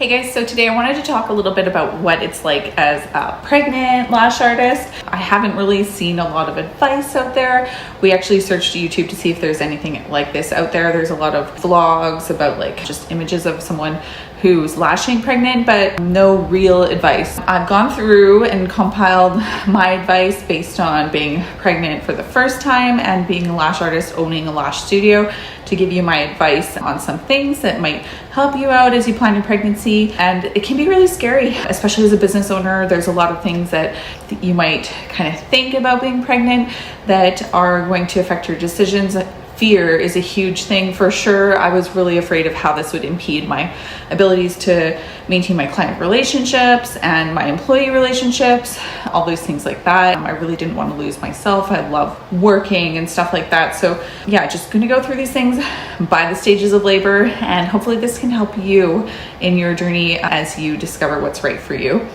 Hey guys, so today I wanted to talk a little bit about what it's like as a pregnant lash artist. I haven't really seen a lot of advice out there. We actually searched YouTube to see if there's anything like this out there. There's a lot of vlogs about like just images of someone who's lashing pregnant, but no real advice. I've gone through and compiled my advice based on being pregnant for the first time and being a lash artist owning a lash studio to give you my advice on some things that might help you out as you plan your pregnancy. And it can be really scary, especially as a business owner. There's a lot of things that you might kind of think about being pregnant that are going to affect your decisions. Fear is a huge thing for sure. I was really afraid of how this would impede my abilities to maintain my client relationships and my employee relationships, all those things like that. I really didn't want to lose myself. I love working and stuff like that. So yeah, just gonna go through these things by the stages of labor, and hopefully this can help you in your journey as you discover what's right for you.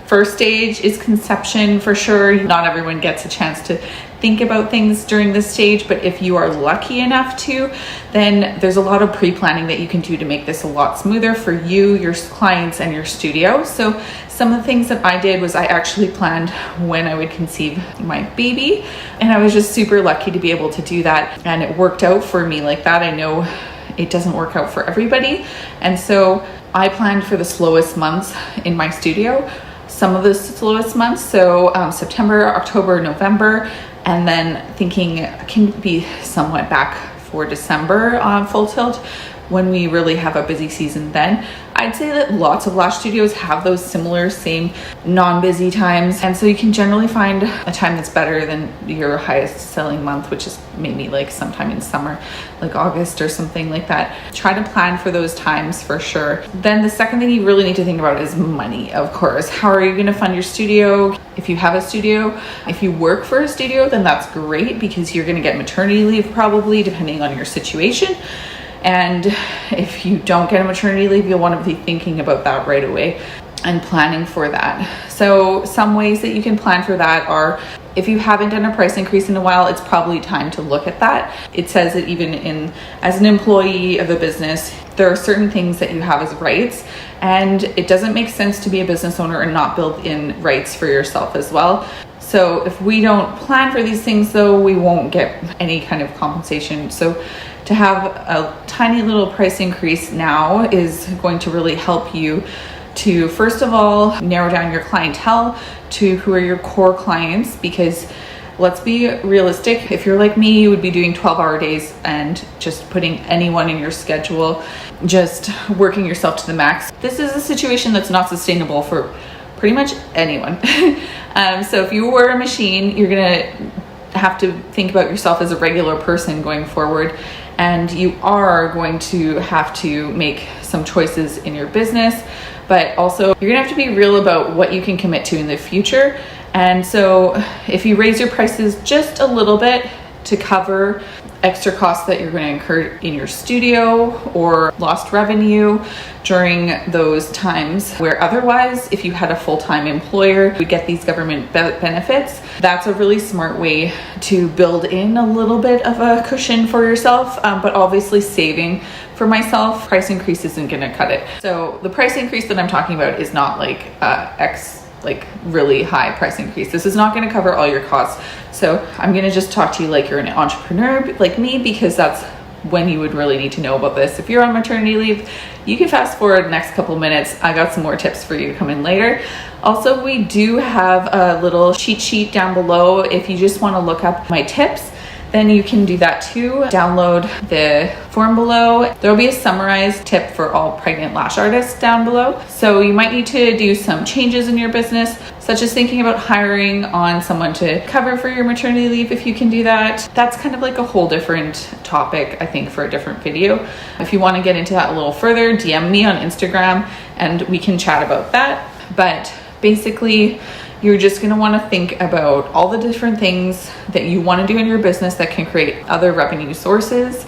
First stage is conception for sure. Not everyone gets a chance to think about things during this stage, but if you are lucky enough to, then there's a lot of pre-planning that you can do to make this a lot smoother for you, your clients, and your studio. So some of the things that I did was I actually planned when I would conceive my baby, and I was just super lucky to be able to do that, and it worked out for me like that. I know it doesn't work out for everybody, and so I planned for the slowest months in my studio, some of the slowest months, so September, October, November, and then thinking I can be somewhat back for December on full tilt when we really have a busy season then. I'd say that lots of lash studios have those similar same non-busy times, and so you can generally find a time that's better than your highest selling month, which is maybe like sometime in summer, like August or something like that. Try to plan for those times for sure. Then the second thing you really need to think about is money, of course. How are you going to fund your studio? If you have a studio, if you work for a studio, then that's great because you're going to get maternity leave probably, depending on your situation. And if you don't get a maternity leave, you'll want to be thinking about that right away and planning for that. So some ways that you can plan for that are, if you haven't done a price increase in a while, it's probably time to look at that. It says that even as an employee of a business, there are certain things that you have as rights, and it doesn't make sense to be a business owner and not build in rights for yourself as well. So if we don't plan for these things though, we won't get any kind of compensation. So to have a tiny little price increase now is going to really help you to, first of all, narrow down your clientele to who are your core clients, because let's be realistic. If you're like me, you would be doing 12-hour days and just putting anyone in your schedule, just working yourself to the max. This is a situation that's not sustainable for pretty much anyone. So if you were a machine, you're gonna have to think about yourself as a regular person going forward, and you are going to have to make some choices in your business, but also you're gonna have to be real about what you can commit to in the future. And so if you raise your prices just a little bit to cover extra costs that you're going to incur in your studio or lost revenue during those times where otherwise, if you had a full-time employer, you get these government benefits, that's a really smart way to build in a little bit of a cushion for yourself. But obviously saving for myself, price increase isn't going to cut it. So the price increase that I'm talking about is not like really high price increase. This is not going to cover all your costs. So I'm going to just talk to you like you're an entrepreneur like me, because that's when you would really need to know about this. If you're on maternity leave, you can fast forward the next couple minutes. I got some more tips for you to come in later. Also, we do have a little cheat sheet down below. If you just want to look up my tips, then you can do that too. Download the form below. There'll be a summarized tip for all pregnant lash artists down below. So you might need to do some changes in your business, such as thinking about hiring on someone to cover for your maternity leave if you can do that. That's kind of like a whole different topic, I think, for a different video. If you want to get into that a little further, DM me on Instagram and we can chat about that. But basically, you're just going to want to think about all the different things that you want to do in your business that can create other revenue sources,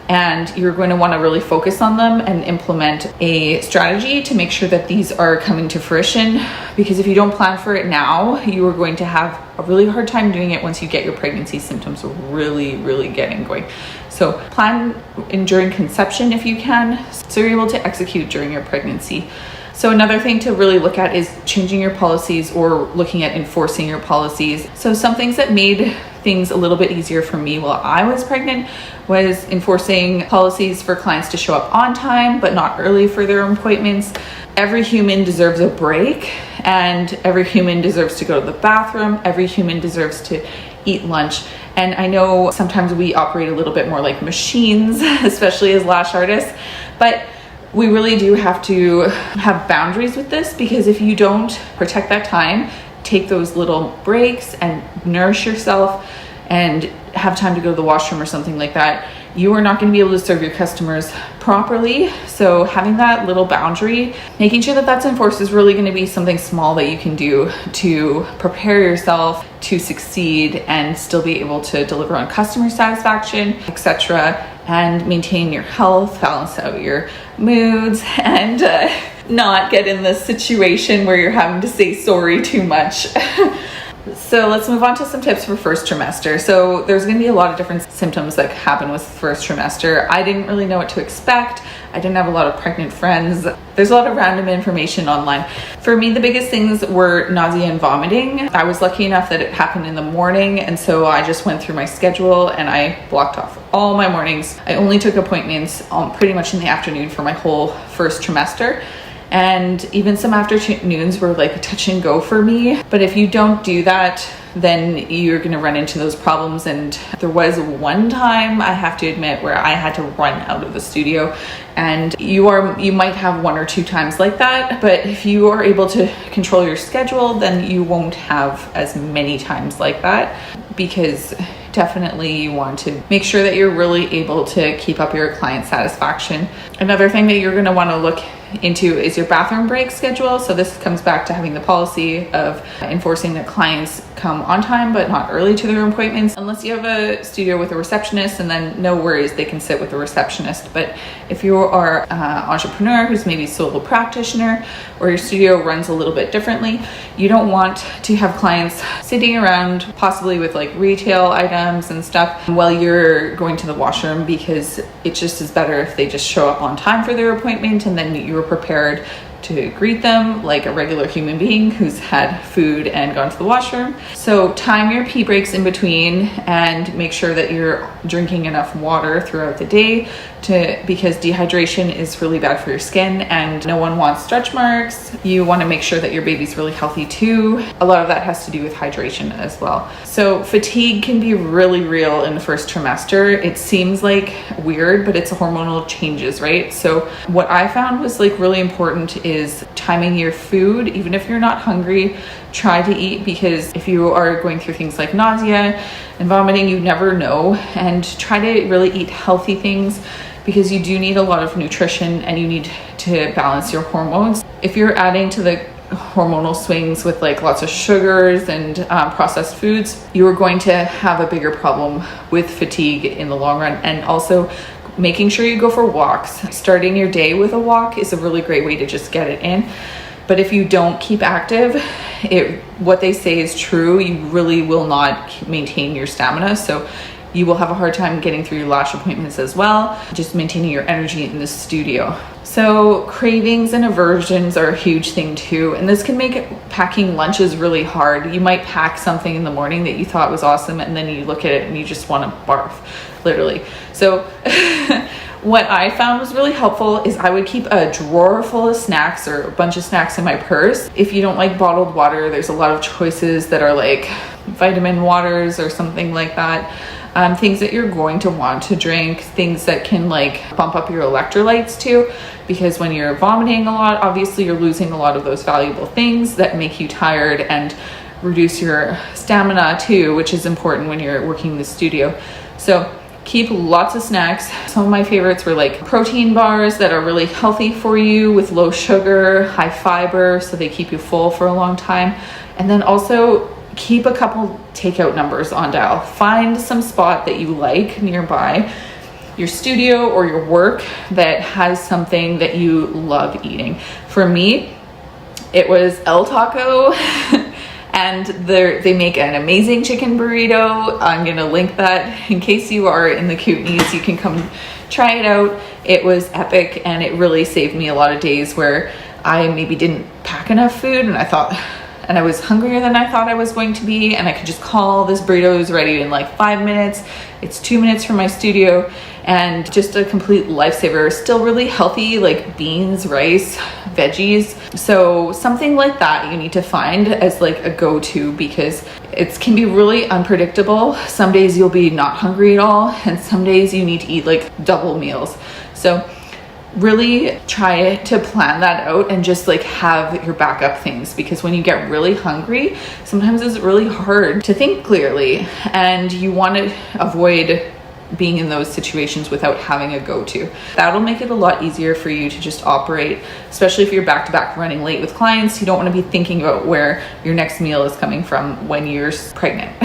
and you're going to want to really focus on them and implement a strategy to make sure that these are coming to fruition. Because if you don't plan for it now, you are going to have a really hard time doing it once you get your pregnancy symptoms really getting going. So So plan in during conception if you can, so you're able to execute during your pregnancy. So another thing to really look at is changing your policies or looking at enforcing your policies. So some things that made things a little bit easier for me while I was pregnant was enforcing policies for clients to show up on time, but not early for their appointments. Every human deserves a break, and every human deserves to go to the bathroom. Every human deserves to eat lunch. And I know sometimes we operate a little bit more like machines, especially as lash artists, but we really do have to have boundaries with this, because if you don't protect that time, take those little breaks and nourish yourself and have time to go to the washroom or something like that, you are not going to be able to serve your customers properly. So having that little boundary, making sure that that's enforced, is really going to be something small that you can do to prepare yourself to succeed and still be able to deliver on customer satisfaction, etc., and maintain your health, balance out your moods, and not get in this situation where you're having to say sorry too much. So let's move on to some tips for first trimester. So there's going to be a lot of different symptoms that happen with first trimester. I didn't really know what to expect. I didn't have a lot of pregnant friends. There's a lot of random information online. For me, the biggest things were nausea and vomiting. I was lucky enough that it happened in the morning, and so I just went through my schedule and I blocked off all my mornings. I only took appointments pretty much in the afternoon for my whole first trimester. And even some afternoons were like a touch and go for me. But if you don't do that, then you're going to run into those problems. And there was one time, I have to admit, where I had to run out of the studio. And you might have one or two times like that, but if you are able to control your schedule, then you won't have as many times like that, because definitely you want to make sure that you're really able to keep up your client satisfaction. Another thing that you're going to want to look into is your bathroom break schedule. So this comes back to having the policy of enforcing that clients come on time but not early to their appointments, unless you have a studio with a receptionist, and then no worries, they can sit with a receptionist. But if you are an entrepreneur who's maybe solo practitioner, or your studio runs a little bit differently, you don't want to have clients sitting around possibly with like retail items and stuff while you're going to the washroom, because it just is better if they just show up on time for their appointment, and then you're prepared to greet them like a regular human being who's had food and gone to the washroom. So time your pee breaks in between, and make sure that you're drinking enough water throughout the day, because dehydration is really bad for your skin, and no one wants stretch marks. You want to make sure that your baby's really healthy too. A lot of that has to do with hydration as well. So fatigue can be really real in the first trimester. It seems like weird, but it's hormonal changes, right? So what I found was like really important is timing your food. Even if you're not hungry, try to eat, because if you are going through things like nausea and vomiting, you never know. And try to really eat healthy things, because you do need a lot of nutrition and you need to balance your hormones. If you're adding to the hormonal swings with like lots of sugars and processed foods, you are going to have a bigger problem with fatigue in the long run. And also making sure you go for walks. Starting your day with a walk is a really great way to just get it in. But if you don't keep active, what they say is true. You really will not maintain your stamina. So you will have a hard time getting through your lash appointments as well, just maintaining your energy in the studio. So cravings and aversions are a huge thing too. And this can make packing lunches really hard. You might pack something in the morning that you thought was awesome, and then you look at it and you just want to barf, literally. So what I found was really helpful is I would keep a drawer full of snacks, or a bunch of snacks in my purse. If you don't like bottled water, there's a lot of choices that are like vitamin waters or something like that. Things that you're going to want to drink, things that can like bump up your electrolytes too, because when you're vomiting a lot, obviously you're losing a lot of those valuable things that make you tired and reduce your stamina too, which is important when you're working in the studio. So keep lots of snacks. Some of my favorites were like protein bars that are really healthy for you with low sugar, high fiber, so they keep you full for a long time. And then also keep a couple takeout numbers on dial. Find some spot that you like nearby your studio or your work that has something that you love eating. For me, it was El Taco And they make an amazing chicken burrito. I'm gonna link that in case you are in the Kootenays. You can come try it out. It was epic, and it really saved me a lot of days where I maybe didn't pack enough food and I was hungrier than I thought I was going to be, and I could just call, this burrito is ready in like 5 minutes. It's 2 minutes from my studio, and just a complete lifesaver. Still really healthy, like beans, rice, veggies. So something like that you need to find as like a go-to, because it can be really unpredictable. Some days you'll be not hungry at all, and some days you need to eat like double meals. So really try to plan that out and just like have your backup things, because when you get really hungry, sometimes it's really hard to think clearly, and you want to avoid being in those situations without having a go-to. That'll make it a lot easier for you to just operate, especially if you're back-to-back running late with clients. You don't want to be thinking about where your next meal is coming from when you're pregnant.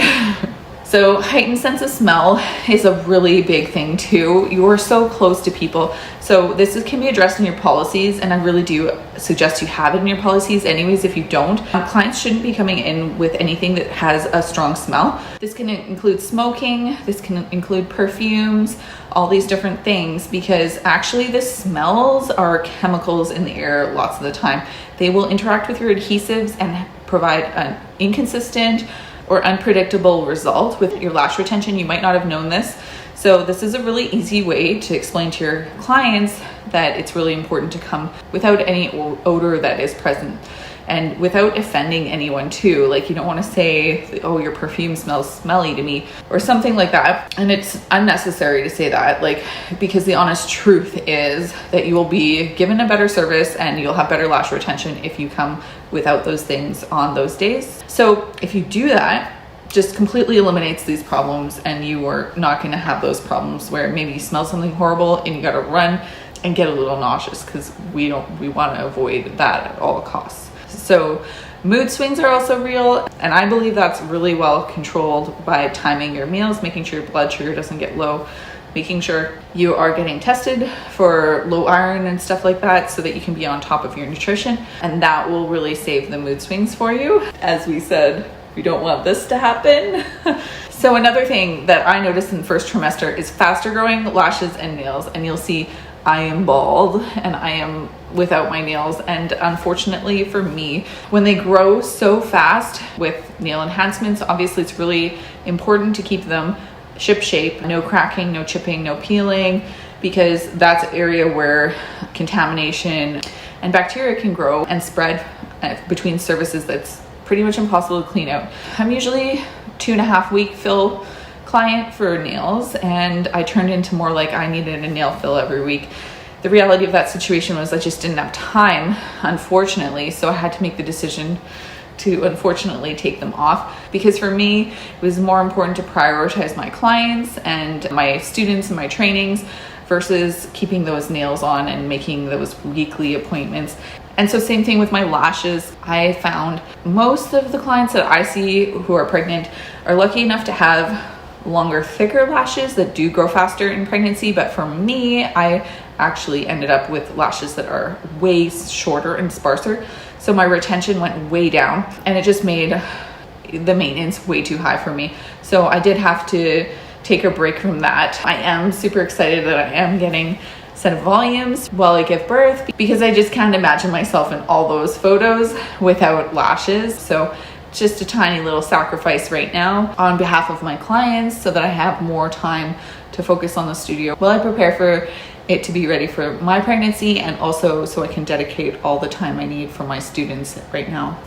So heightened sense of smell is a really big thing too. You're so close to people. So can be addressed in your policies, and I really do suggest you have it in your policies anyways. If you don't, clients shouldn't be coming in with anything that has a strong smell. This can include smoking, this can include perfumes, all these different things, because actually the smells are chemicals in the air lots of the time. They will interact with your adhesives and provide an inconsistent or unpredictable result with your lash retention. You might not have known this. So this is a really easy way to explain to your clients that it's really important to come without any odor that is present, and without offending anyone too. Like, you don't want to say, oh, your perfume smells smelly to me, or something like that. And it's unnecessary to say that, like, because the honest truth is that you will be given a better service and you'll have better lash retention if you come without those things on those days. So if you do that, just completely eliminates these problems, and you are not going to have those problems where maybe you smell something horrible and you got to run and get a little nauseous, because we want to avoid that at all costs. So mood swings are also real, and I believe that's really well controlled by timing your meals, making sure your blood sugar doesn't get low, making sure you are getting tested for low iron and stuff like that, so that you can be on top of your nutrition, and that will really save the mood swings for you. As we said, we don't want this to happen. So another thing that I noticed in the first trimester is faster growing lashes and nails, and you'll see I am bald and I am without my nails. And unfortunately for me, when they grow so fast with nail enhancements, obviously it's really important to keep them ship shape, no cracking, no chipping, no peeling, because that's an area where contamination and bacteria can grow and spread between surfaces that's pretty much impossible to clean out. I'm usually 2.5 week fill client for nails, and I turned into more like I needed a nail fill every week. The reality of that situation was I just didn't have time, unfortunately, so I had to make the decision to unfortunately take them off, because for me it was more important to prioritize my clients and my students and my trainings versus keeping those nails on and making those weekly appointments. And so same thing with my lashes. I found most of the clients that I see who are pregnant are lucky enough to have longer, thicker lashes that do grow faster in pregnancy. But for me, I actually ended up with lashes that are way shorter and sparser. So my retention went way down, and it just made the maintenance way too high for me. So I did have to take a break from that. I am super excited that I am getting set of volumes while I give birth, because I just can't imagine myself in all those photos without lashes. So just a tiny little sacrifice right now on behalf of my clients, so that I have more time to focus on the studio while I prepare for it to be ready for my pregnancy, and also so I can dedicate all the time I need for my students right now.